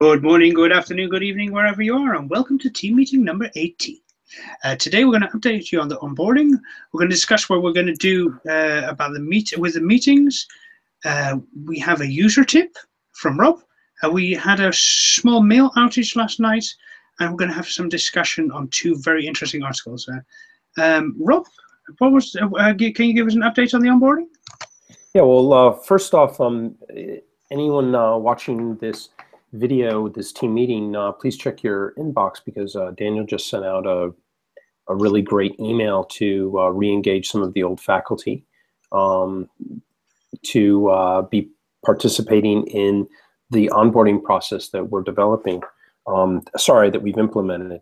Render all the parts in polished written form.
Good morning, good afternoon, good evening, wherever you are, and welcome to team meeting number 18. Today we're going to update you on the onboarding. We're going to discuss what we're going to do about the meetings. We have a user tip from Rob. We had a small mail outage last night, and we're going to have some discussion on two very interesting articles. Rob, can you give us an update on the onboarding? Yeah, well, first off, anyone watching this video, this team meeting, please check your inbox because Daniel just sent out a really great email to re-engage some of the old faculty to be participating in the onboarding process that we're developing, that we've implemented.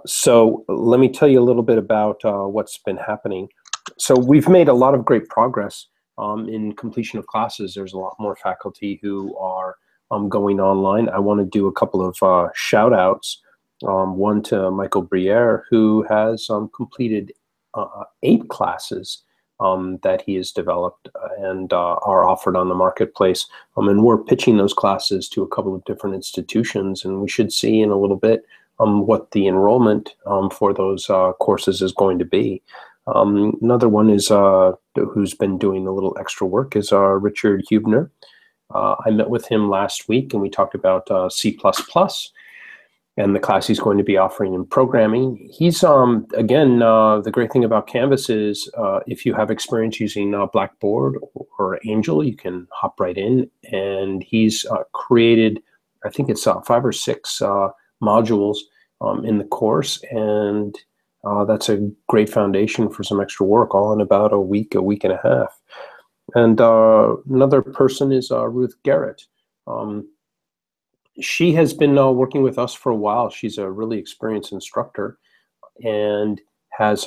So let me tell you a little bit about what's been happening. So we've made a lot of great progress in completion of classes. There's a lot more faculty who are going online. I want to do a couple of shout outs. One to Michael Briere, who has completed 8 classes that he has developed and are offered on the marketplace. And we're pitching those classes to a couple of different institutions, and we should see in a little bit what the enrollment for those courses is going to be. Another one is who's been doing a little extra work is Richard Hubner. I met with him last week and we talked about C++ and the class he's going to be offering in programming. He's, again, the great thing about Canvas is if you have experience using Blackboard or Angel, you can hop right in, and he's created, I think it's 5 or 6 modules in the course, and that's a great foundation for some extra work, all in about a week and a half. And another person is Ruth Garrett. She has been working with us for a while. She's a really experienced instructor and has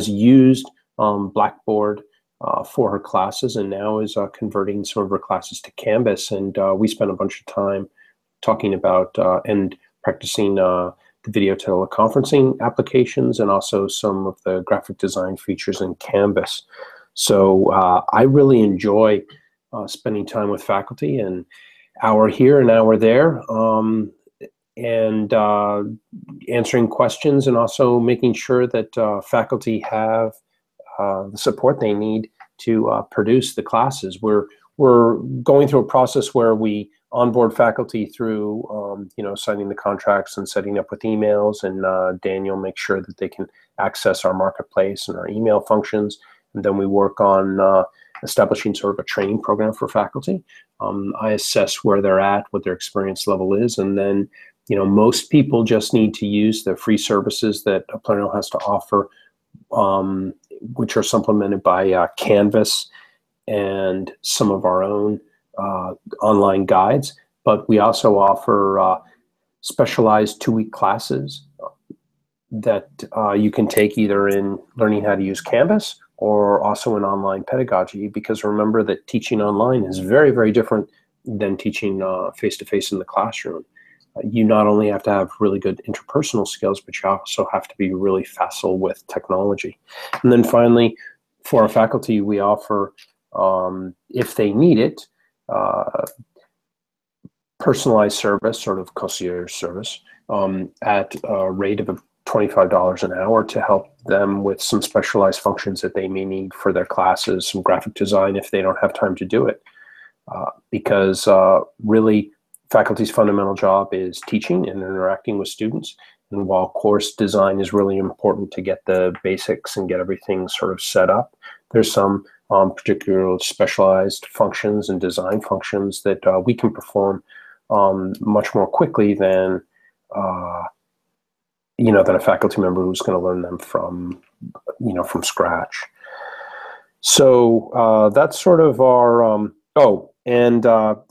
used Blackboard for her classes, and now is converting some of her classes to Canvas. And we spent a bunch of time talking about and practicing the video teleconferencing applications and also some of the graphic design features in Canvas. So I really enjoy spending time with faculty, and hour here, an hour there, and answering questions, and also making sure that faculty have the support they need to produce the classes. We're going through a process where we onboard faculty through, signing the contracts and setting up with emails, and Daniel makes sure that they can access our marketplace and our email functions. And then we work on establishing sort of a training program for faculty. I assess where they're at, what their experience level is, and then, most people just need to use the free services that Oplerno has to offer, which are supplemented by Canvas and some of our own online guides. But we also offer specialized 2-week classes that you can take either in learning how to use Canvas or also in online pedagogy, because remember that teaching online is very, very different than teaching face-to-face in the classroom. You not only have to have really good interpersonal skills, but you also have to be really facile with technology. And then finally, for our faculty, we offer, if they need it, personalized service, sort of concierge service, at a rate of $25 an hour to help them with some specialized functions that they may need for their classes, some graphic design if they don't have time to do it. Because really, faculty's fundamental job is teaching and interacting with students. And while course design is really important to get the basics and get everything sort of set up, there's some particular specialized functions and design functions that we can perform much more quickly than than a faculty member who's going to learn them from scratch. So that's sort of our,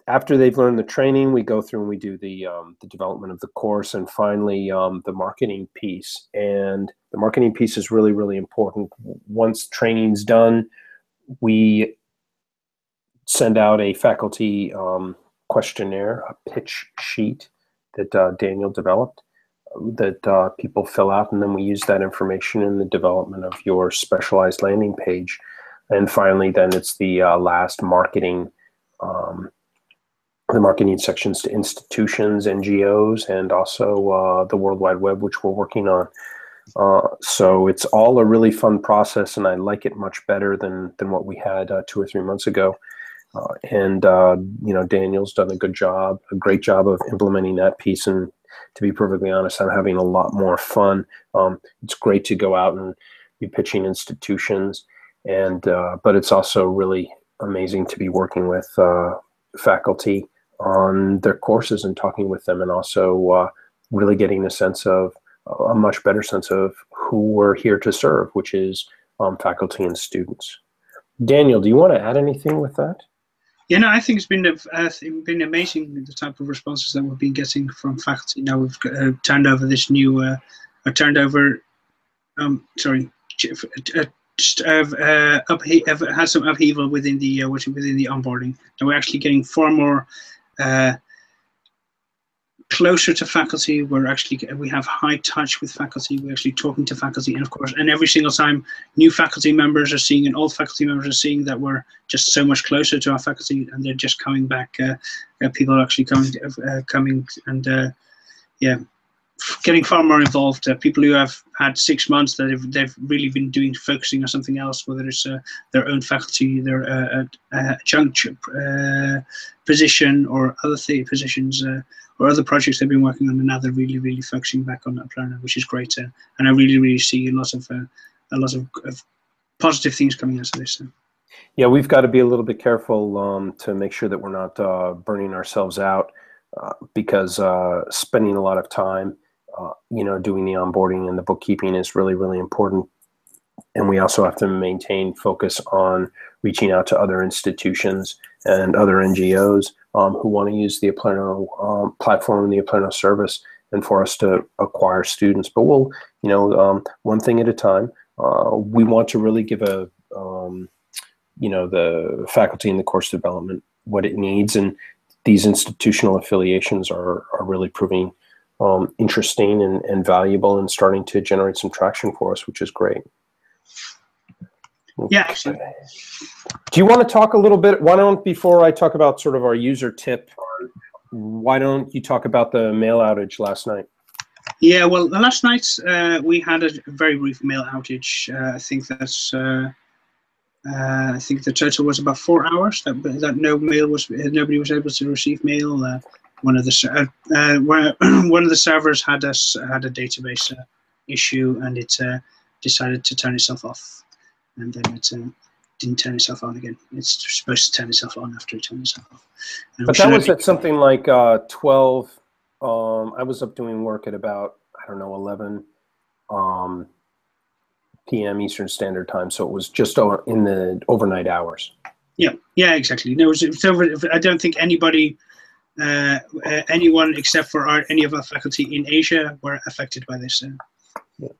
after they've learned the training, we go through and we do the development of the course, and finally the marketing piece. And the marketing piece is really, really important. Once training's done, we send out a faculty questionnaire, a pitch sheet that Daniel developed, that people fill out, and then we use that information in the development of your specialized landing page. And finally, then it's the last marketing the marketing sections to institutions, NGOs, and also the World Wide Web, which we're working on. So it's all a really fun process, and I like it much better than what we had 2 or 3 months ago. Daniel's done a great job of implementing that piece. And to be perfectly honest, I'm having a lot more fun. It's great to go out and be pitching institutions, but it's also really amazing to be working with faculty on their courses and talking with them, and also really getting a much better sense of who we're here to serve, which is faculty and students. Daniel, do you want to add anything with that? Yeah, no, I think it's been amazing, the type of responses that we've been getting from faculty. Now we've turned over this new, had some upheaval within the onboarding. And we're actually getting far more closer to faculty. We have high touch with faculty. We're actually talking to faculty, and of course, and every single time new faculty members are seeing and old faculty members are seeing that we're just so much closer to our faculty, and they're just coming back. People are actually coming and getting far more involved. People who have had 6 months that they've really been focusing on something else, whether it's their own faculty, their adjunct position, or other positions, or other projects they've been working on, and now they're really, really focusing back on Oplerno, which is great. And I really, really see a lot of positive things coming out of this. Yeah, we've got to be a little bit careful to make sure that we're not burning ourselves out, because spending a lot of time doing the onboarding and the bookkeeping is really, really important. And we also have to maintain focus on reaching out to other institutions and other NGOs who want to use the Oplerno platform and the Oplerno service, and for us to acquire students. But we'll, one thing at a time. We want to really give the faculty in the course development what it needs, and these institutional affiliations are really proving interesting and valuable, and starting to generate some traction for us, which is great. Yeah, actually. Do you want to talk a little bit? Why don't, before I talk about sort of our user tip, why don't you talk about the mail outage last night? Yeah, well, last night we had a very brief mail outage. I think the total was about 4 hours that nobody was able to receive mail. One of the servers had a database issue, and it decided to turn itself off, and then it didn't turn itself on again. It's supposed to turn itself on after it turned itself off. But that was at something like 12. I was up doing work at about, 11 p.m. Eastern Standard Time, so it was just in the overnight hours. Yeah, exactly. No, I don't think anyone except for any of our faculty in Asia were affected by this. Yeah.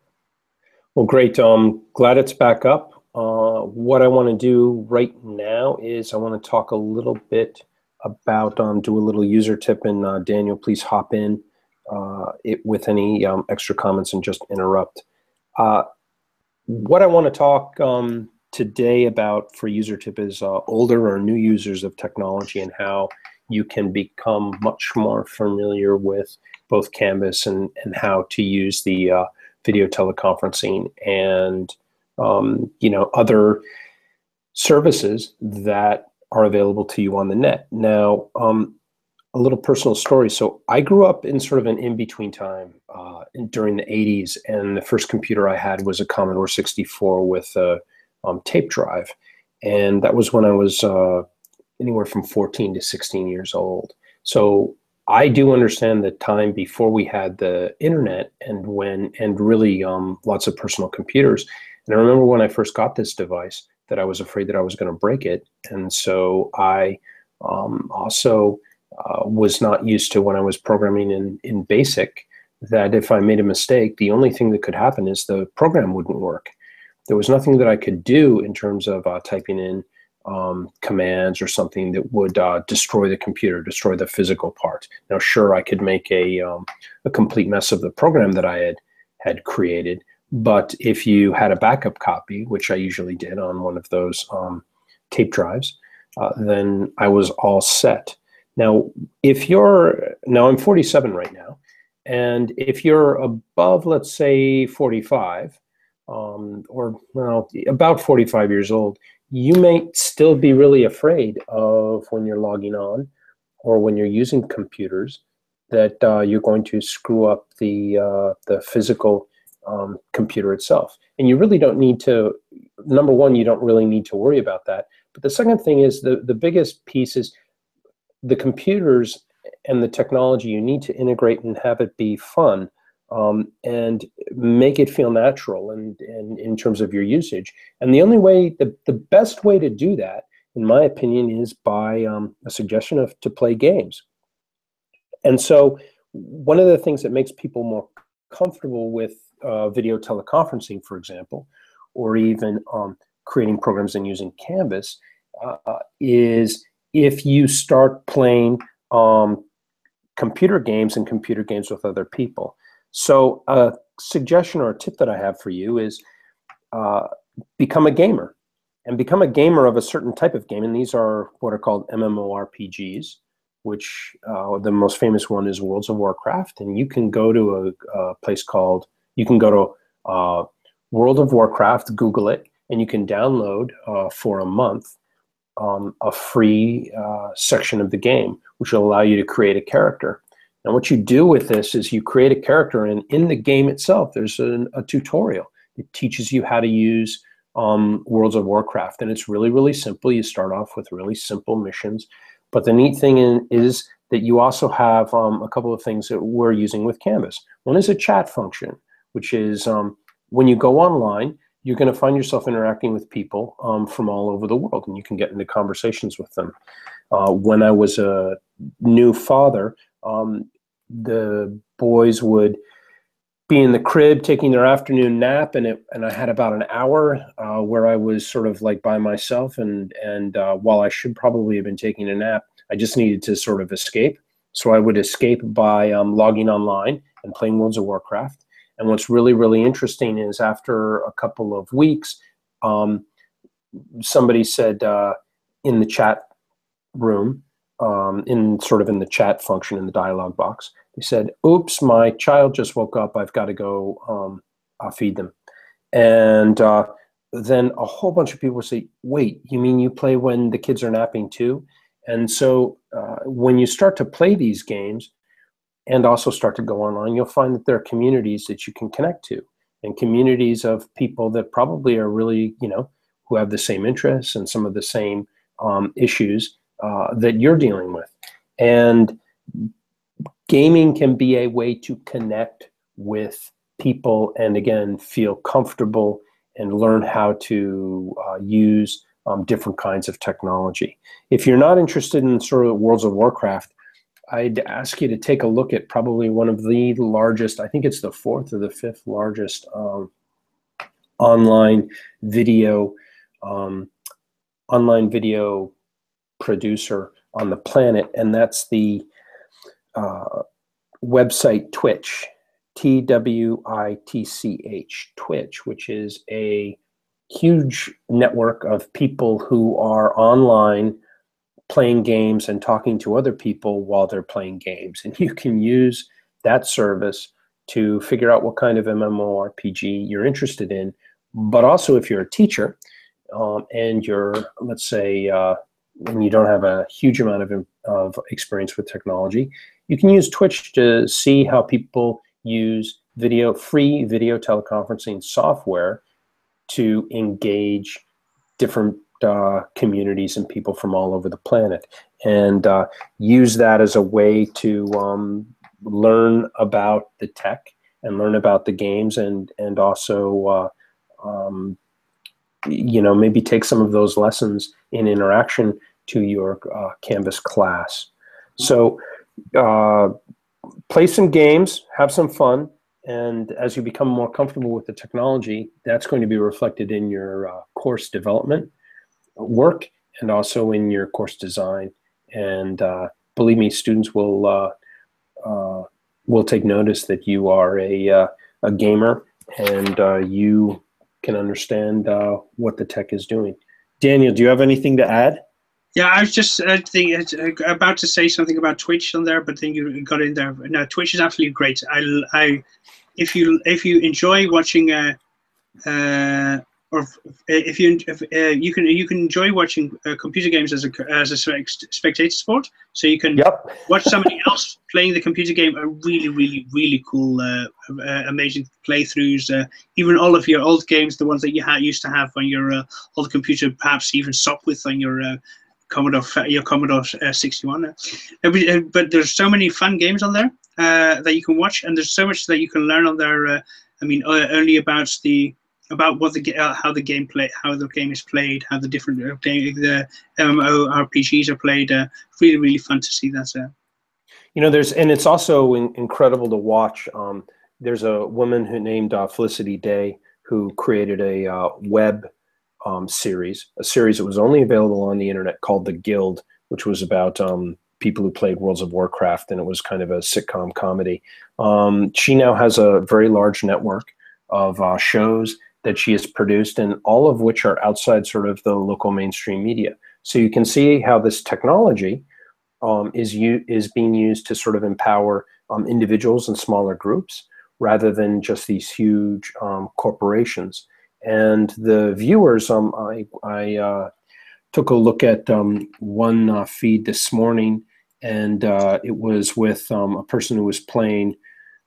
Well, great. Glad it's back up. What I want to do right now is I want to talk a little bit about, do a little user tip, and Daniel, please hop in with any extra comments and just interrupt. What I want to talk today about for user tip is older or new users of technology, and how you can become much more familiar with both Canvas and how to use the video teleconferencing and other services that are available to you on the net. Now, a little personal story. So I grew up in sort of an in-between time during the 80s, and the first computer I had was a Commodore 64 with a tape drive. And that was when I was anywhere from 14 to 16 years old. So I do understand the time before we had the internet, and really lots of personal computers. And I remember when I first got this device that I was afraid that I was going to break it. And so I also was not used to, when I was programming in BASIC, that if I made a mistake, the only thing that could happen is the program wouldn't work. There was nothing that I could do in terms of typing in commands or something that would destroy the computer, destroy the physical part. Now, sure, I could make a complete mess of the program that I had created, but if you had a backup copy, which I usually did on one of those tape drives, then I was all set. Now, now I'm 47 right now, and if you're above, let's say 45, or well, about 45 years old, you may still be really afraid of when you're logging on or when you're using computers that you're going to screw up the physical computer itself. And you really don't need to, number one, you don't really need to worry about that. But the second thing is the biggest piece is the computers and the technology. You need to integrate and have it be fun, and make it feel natural and in terms of your usage. And the only way, the best way to do that, in my opinion, is by a suggestion to play games. And so one of the things that makes people more comfortable with video teleconferencing, for example, or even creating programs and using Canvas, is if you start playing computer games and computer games with other people. So a suggestion or a tip that I have for you is become a gamer, and become a gamer of a certain type of game. And these are what are called MMORPGs, which the most famous one is Worlds of Warcraft. And you can go to a place called, you can go to World of Warcraft, Google it, and you can download for a month a free section of the game, which will allow you to create a character. And what you do with this is you create a character, and in the game itself, there's a tutorial. It teaches you how to use Worlds of Warcraft, and it's really, really simple. You start off with really simple missions, but the neat thing is that you also have a couple of things that we're using with Canvas. One is a chat function, which is when you go online, you're going to find yourself interacting with people from all over the world, and you can get into conversations with them. When I was a new father, the boys would be in the crib taking their afternoon nap, and I had about an hour where I was sort of like by myself, and while I should probably have been taking a nap, I just needed to sort of escape. So I would escape by logging online and playing Worlds of Warcraft. And what's really, really interesting is after a couple of weeks, somebody said in the chat room, in the chat function in the dialog box, they said, "Oops, my child just woke up. I've got to go feed them." And then a whole bunch of people would say, "Wait, you mean you play when the kids are napping too?" And so when you start to play these games and also start to go online, you'll find that there are communities that you can connect to, and communities of people that probably are really, who have the same interests and some of the same issues that you're dealing with. And gaming can be a way to connect with people and, again, feel comfortable and learn how to use different kinds of technology. If you're not interested in sort of Worlds of Warcraft, I'd ask you to take a look at probably one of the largest, I think it's the fourth or the fifth largest online video producer on the planet, and that's the website Twitch, Twitch, Twitch, which is a huge network of people who are online playing games and talking to other people while they're playing games. And you can use that service to figure out what kind of MMORPG you're interested in. But also, if you're a teacher and you're, let's say, and you don't have a huge amount of experience with technology, you can use Twitch to see how people use free video teleconferencing software to engage different communities and people from all over the planet, and use that as a way to learn about the tech and learn about the games, and also maybe take some of those lessons in interaction to your Canvas class. So play some games, have some fun, and as you become more comfortable with the technology, that's going to be reflected in your course development work and also in your course design. And believe me, students will take notice that you are a gamer, and you can understand what the tech is doing. Daniel, do you have anything to add? Yeah, I was just about to say something about Twitch on there, but then you got in there. No, Twitch is absolutely great. If you enjoy watching or you can enjoy watching computer games as a spectator sport, so you can Yep. watch somebody else playing the computer game, a really cool, amazing playthroughs. Even all of your old games, the ones that you used to have on your old computer, perhaps even stop with on your Commodore 61. But there's so many fun games on there that you can watch, and there's so much that you can learn on there. Only about what how the game is played, how the different the MMORPGs are played. Really fun to see that. And it's also incredible to watch. There's a woman named Felicity Day who created a web series that was only available on the internet called The Guild, which was about people who played Worlds of Warcraft, and it was kind of a sitcom comedy. She now has a very large network of shows that she has produced, and all of which are outside sort of the local mainstream media. So you can see how this technology is being used to sort of empower individuals and smaller groups rather than just these huge corporations. And the viewers, I took a look at one feed this morning, and it was with a person who was playing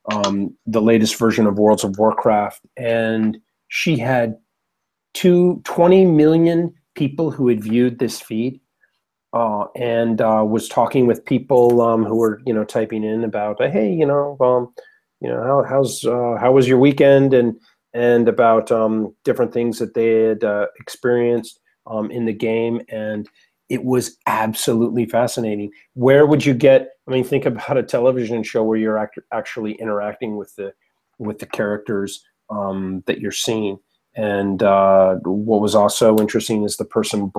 the latest version of Worlds of Warcraft, and she had 20 million people who had viewed this feed, and was talking with people who were typing in about hey how was your weekend, and about different things that they had experienced in the game, and it was absolutely fascinating. Where would you get? I mean, think about a television show where you're actually interacting with the characters that you're seeing. And what was also interesting is the person who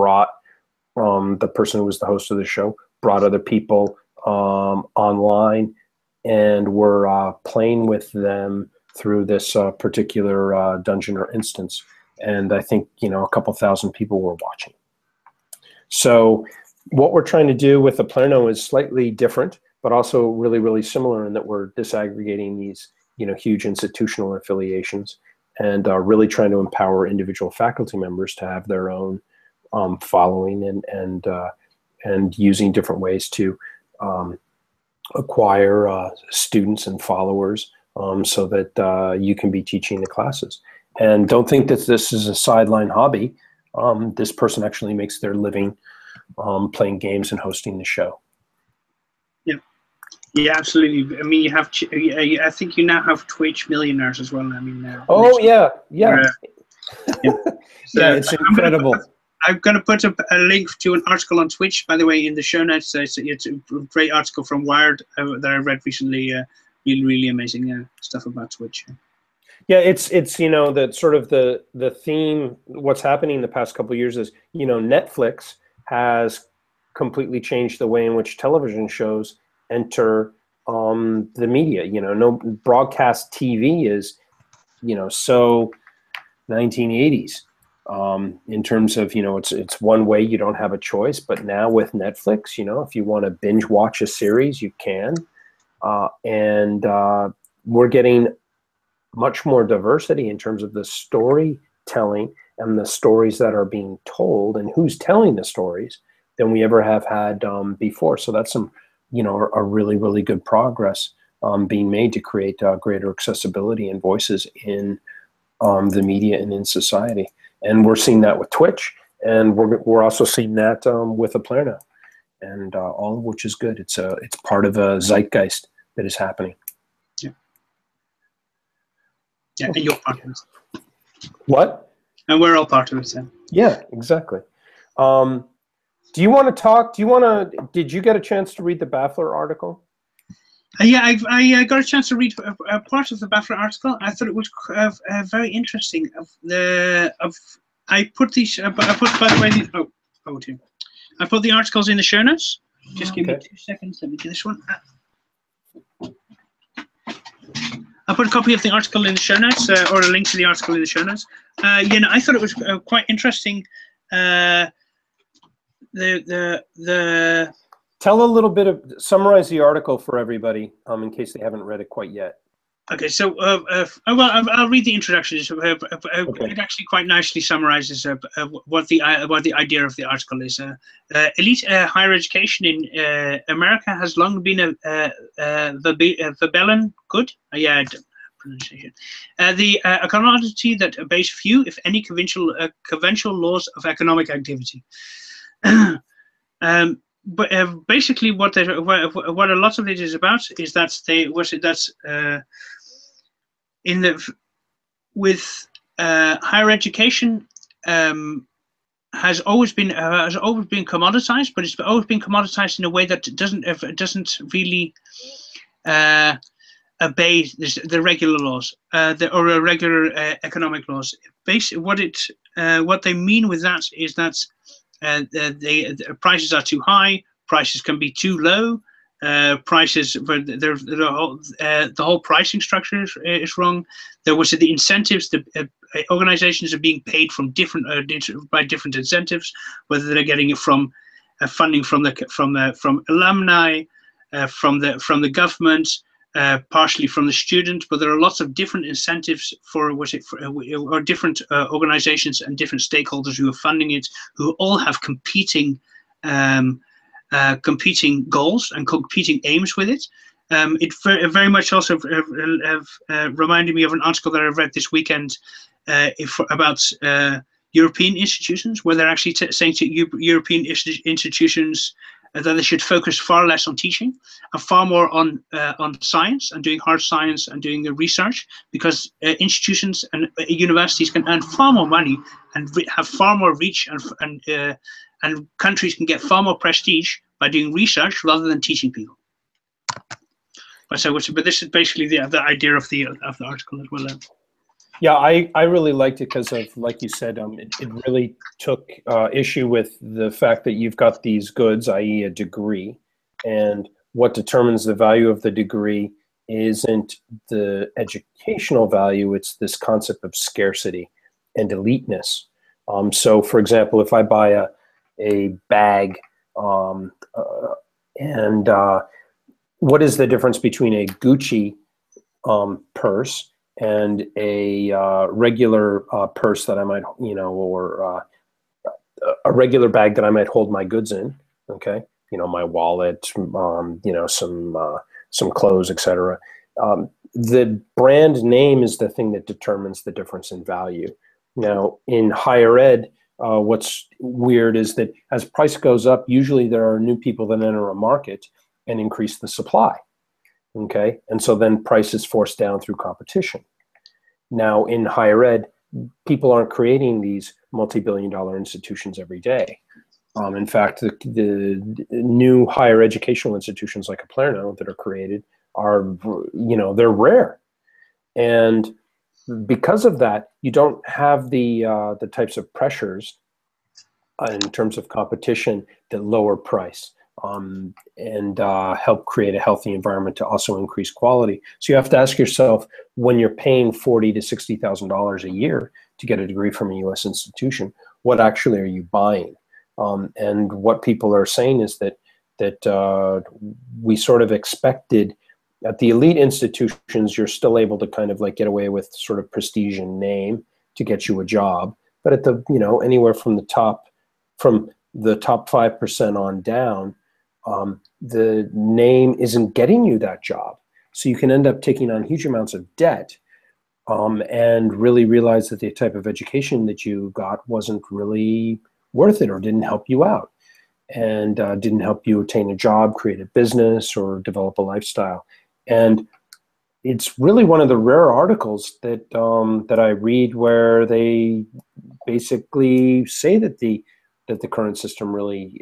was the host of the show brought other people online and were playing with them through this particular dungeon or instance. And I think a couple thousand people were watching. So what we're trying to do with Oplerno is slightly different, but also really similar in that we're disaggregating these huge institutional affiliations and really trying to empower individual faculty members to have their own following and using different ways to acquire students and followers so that you can be teaching the classes. And don't think that this is a sideline hobby. This person actually makes their living playing games and hosting the show. Yeah, absolutely. I mean, I think you now have Twitch millionaires as well. I mean, yeah. Yeah, It's incredible. I'm going to put a link to an article on Twitch, by the way, in the show notes. It's a great article from Wired that I read recently. Really amazing stuff about Twitch. Yeah, it's that sort of the theme. What's happening the past couple of years is Netflix has completely changed the way in which television shows enter the media. No broadcast TV is so 1980s in terms of it's one way, you don't have a choice. But now with Netflix, if you want to binge watch a series, you can, and we're getting much more diversity in terms of the storytelling and the stories that are being told and who's telling the stories than we ever have had before. So that's some a really good progress being made to create greater accessibility and voices in the media and in society. And we're seeing that with Twitch, and we're also seeing that with Oplerno, and all of which is good. It's part of a zeitgeist that is happening. Yeah, and you're part of it. What? And we're all part of it. Yeah, exactly. Do you want to talk? Did you get a chance to read the Baffler article? Yeah, I got a chance to read a part of the Baffler article. I thought it was very interesting. I put the articles in the show notes. Just give me 2 seconds. Let me do this one. I put a copy of the article in the show notes, or a link to the article in the show notes. I thought it was quite interesting the Tell a little bit of, summarize the article for everybody, in case they haven't read it quite yet. Okay, so well, I'll read the introduction. Okay. It actually quite nicely summarizes what the idea of the article is. Elite higher education in America has long been a Vebelen good. Yeah, pronunciation. A commodity that obeys few, if any, conventional laws of economic activity. But basically, what a lot of it is about is that in the with higher education has always been commoditized, but it's always been commoditized in a way that doesn't really obey the regular laws or regular economic laws. Basically, what they mean with that is that the prices are too high, prices can be too low. Prices, the whole pricing structure is wrong. There was the incentives. The organizations are being paid from by different incentives, whether they're getting it from funding from alumni, from the government, partially from the student. But there are lots of different incentives or different organizations and different stakeholders who are funding it, who all have competing goals and competing aims with it. It very much also reminded me of an article that I read this weekend about European institutions, where they're actually saying to European institutions that they should focus far less on teaching and far more on science and doing hard science and doing the research, because institutions and universities can earn far more money and have far more reach, and countries can get far more prestige by doing research rather than teaching people. But this is basically the idea of the article as well. Yeah, I really liked it because of, like you said, it really took issue with the fact that you've got these goods, i.e. a degree, and what determines the value of the degree isn't the educational value, it's this concept of scarcity and eliteness. So, for example, if I buy a bag, what is the difference between a Gucci purse and a regular purse that I might, or a regular bag that I might hold my goods in? Okay, my wallet, some clothes, etc. The brand name is the thing that determines the difference in value. Now, in higher ed, what's weird is that as price goes up, usually there are new people that enter a market and increase the supply, okay? And so then price is forced down through competition. Now, in higher ed, people aren't creating these multi-billion-dollar institutions every day. In fact, the new higher educational institutions like Oplerno that are created are, they're rare. And because of that, you don't have the types of pressures in terms of competition that lower price and help create a healthy environment to also increase quality. So you have to ask yourself, when you're paying $40,000 to $60,000 a year to get a degree from a U.S. institution, what actually are you buying? And what people are saying is that we sort of expected at the elite institutions, you're still able to kind of like get away with sort of prestige and name to get you a job. But at the, anywhere from the top 5% on down, the name isn't getting you that job. So you can end up taking on huge amounts of debt and really realize that the type of education that you got wasn't really worth it or didn't help you out and didn't help you attain a job, create a business, or develop a lifestyle. And it's really one of the rare articles that that I read where they basically say that the current system really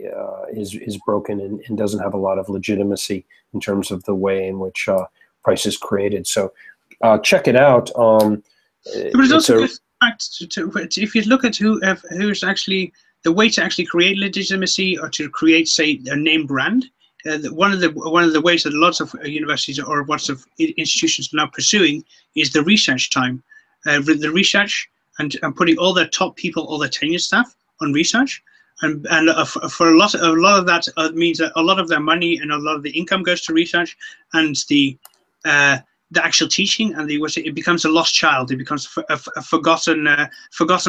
is broken and doesn't have a lot of legitimacy in terms of the way in which price is created. So check it out. But it's also good if you look at who's actually the way to actually create legitimacy or to create, say, a name brand. One of the ways that lots of universities or lots of institutions are now pursuing is the research time, the research and putting all their top people, all their tenure staff on research. for a lot of that means that a lot of their money and a lot of the income goes to research, and the actual teaching, and it becomes a lost child. It becomes a forgotten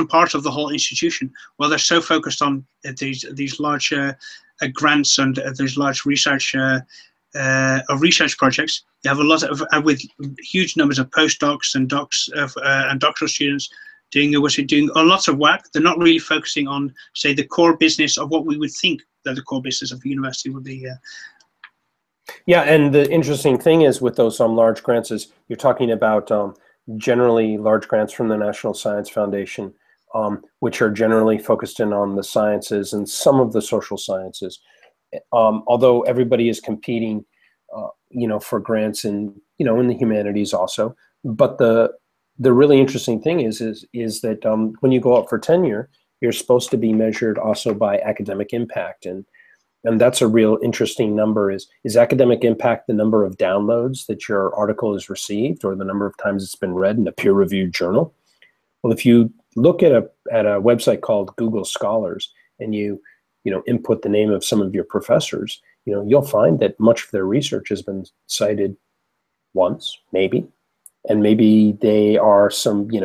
part of the whole institution. While they're so focused on these large grants and these large research research projects, you have a lot of with huge numbers of postdocs and and doctoral students doing a lot of work. They're not really focusing on, say, the core business of what we would think that the core business of the university would be. Yeah, and the interesting thing is with those large grants is you're talking about generally large grants from the National Science Foundation, which are generally focused in on the sciences and some of the social sciences. Although everybody is competing, for grants in the humanities also. But the really interesting thing is that when you go up for tenure, you're supposed to be measured also by academic impact, and that's a real interesting number. Is academic impact the number of downloads that your article has received, or the number of times it's been read in a peer-reviewed journal? Well, if you look at a website called Google Scholars and you input the name of some of your professors, you'll find that much of their research has been cited once, maybe, and maybe they are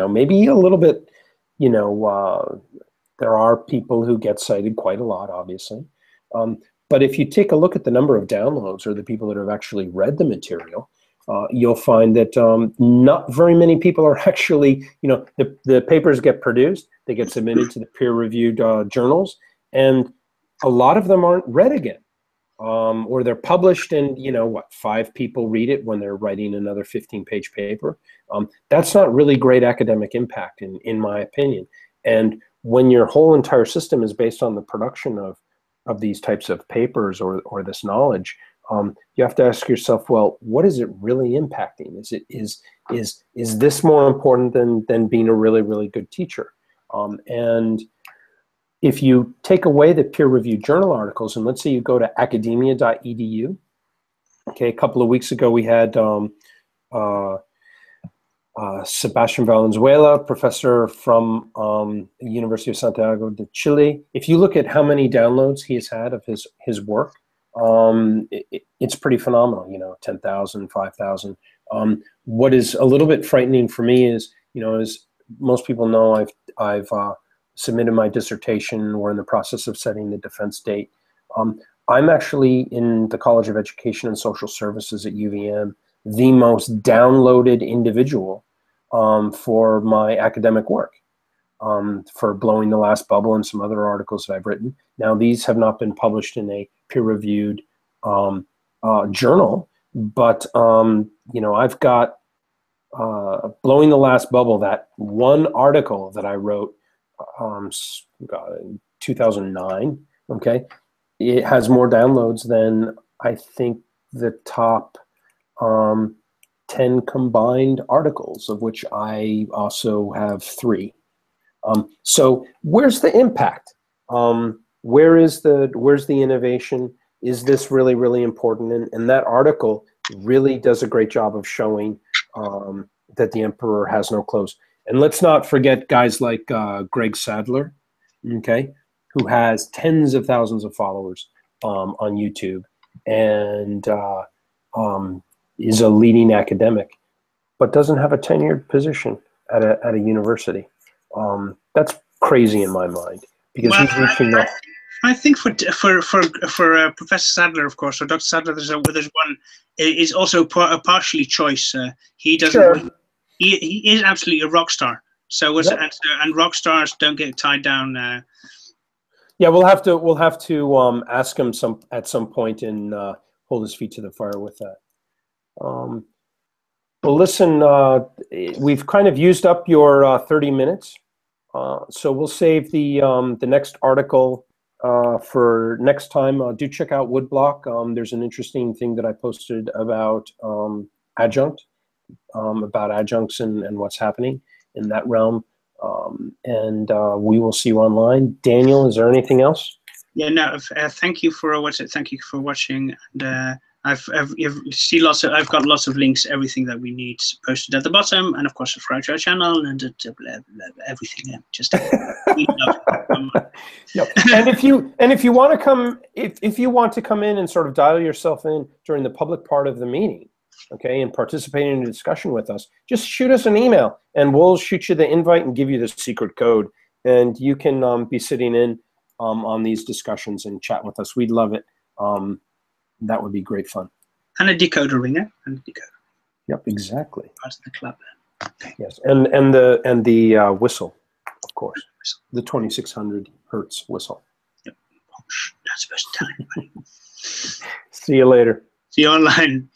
maybe a little bit, there are people who get cited quite a lot, obviously. But if you take a look at the number of downloads or the people that have actually read the material, you'll find that not very many people are actually, the papers get produced, they get submitted to the peer-reviewed journals, and a lot of them aren't read again. Or they're published and, 5 people read it when they're writing another 15-page paper. That's not really great academic impact, in my opinion. And when your whole entire system is based on the production of these types of papers or this knowledge, you have to ask yourself, well, what is it really impacting? Is this more important than being a really, really good teacher? And if you take away the peer-reviewed journal articles, and let's say you go to academia.edu, okay, a couple of weeks ago we had Sebastian Valenzuela, professor from the University of Santiago de Chile. If you look at how many downloads he has had of his work, it's pretty phenomenal, 10,000, 5,000. What is a little bit frightening for me is, as most people know, I've submitted my dissertation. We're in the process of setting the defense date. I'm actually in the College of Education and Social Services at UVM, the most downloaded individual for my academic work, for Blowing the Last Bubble and some other articles that I've written. Now, these have not been published in a peer-reviewed journal, but I've got Blowing the Last Bubble, that one article that I wrote in 2009, okay? It has more downloads than I think the top 10 combined articles, of which I also have 3. So where's the impact? Where's the innovation? Is this really, really important? And that article really does a great job of showing that the emperor has no clothes. And let's not forget guys like Greg Sadler, okay, who has tens of thousands of followers on YouTube and is a leading academic, but doesn't have a tenured position at a university. That's crazy in my mind, because he's reaching the... I think for Professor Sadler, of course, or Dr. Sadler, there's one is also partially choice. He doesn't. Sure. He is absolutely a rock star. So and rock stars don't get tied down. Yeah, we'll have to ask him at some point and hold his feet to the fire with that. Well, listen, we've kind of used up your 30 minutes, so we'll save the next article for next time. Do check out Woodblock. There's an interesting thing that I posted about adjunct. About adjuncts and what's happening in that realm, and we will see you online. Daniel, is there anything else? Yeah, no. Thank you for watching. And I've got lots of links, everything that we need posted at the bottom, and of course subscribe to our channel and everything. Yeah, just Yep. And if you want to come, if you want to come in and sort of dial yourself in during the public part of the meeting, okay, and participate in a discussion with us, just shoot us an email and we'll shoot you the invite and give you the secret code, and you can be sitting in on these discussions and chat with us. We'd love it. That would be great fun. And a decoder ringer. And a decoder. Yep, exactly. Part of the club. Okay. Yes, and the whistle, of course, the 2600 hertz whistle. Yep. Not supposed to tell anybody. See you later. See you online.